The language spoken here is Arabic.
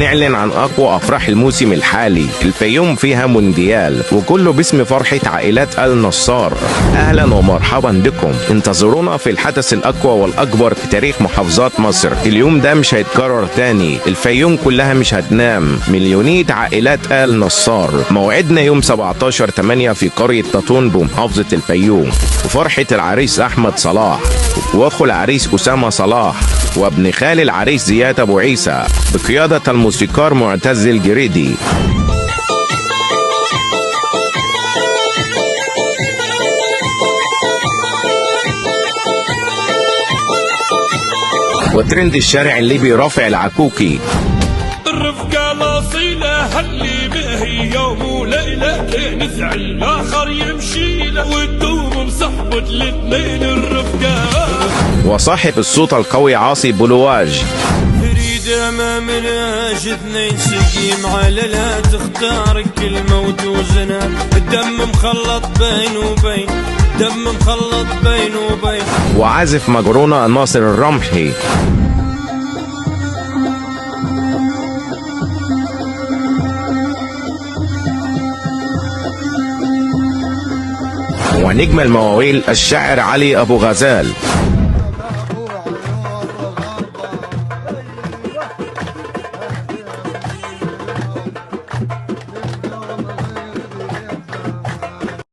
نعلن عن أقوى أفراح الموسم الحالي. الفيوم فيها مونديال وكله باسم فرحة عائلات آل نصار. أهلا ومرحبا بكم، انتظرونا في الحدث الأقوى والأكبر في تاريخ محافظات مصر. اليوم ده مش هيتكرر تاني، الفيوم كلها مش هتنام، مليونية عائلات آل نصار. موعدنا يوم 17/8 في قرية تطون بمحافظة الفيوم، وفرحة العريس أحمد صلاح وأخو العريس أسامة صلاح وابن خال العريس زياد أبو عيسى بقيادة الموسيقار معتز الجريدي. وترند الشارع الليبي رافع العكوكي. الرفقة الأصيلة هاللي به يوم وليلة نزعل آخر يمشي له وتدوم بصحبة الاثنين الرفقة. وصاحب الصوت القوي عاصي بلواج. فريدة ما مناش اثنين سقيم على لا تختار كلمة وتوزنها. الدم مخلط بين وبين، دم مخلط بين وبين. وعازف مجرونة ناصر الرمحي. ونجم المواويل الشاعر علي أبو غزال.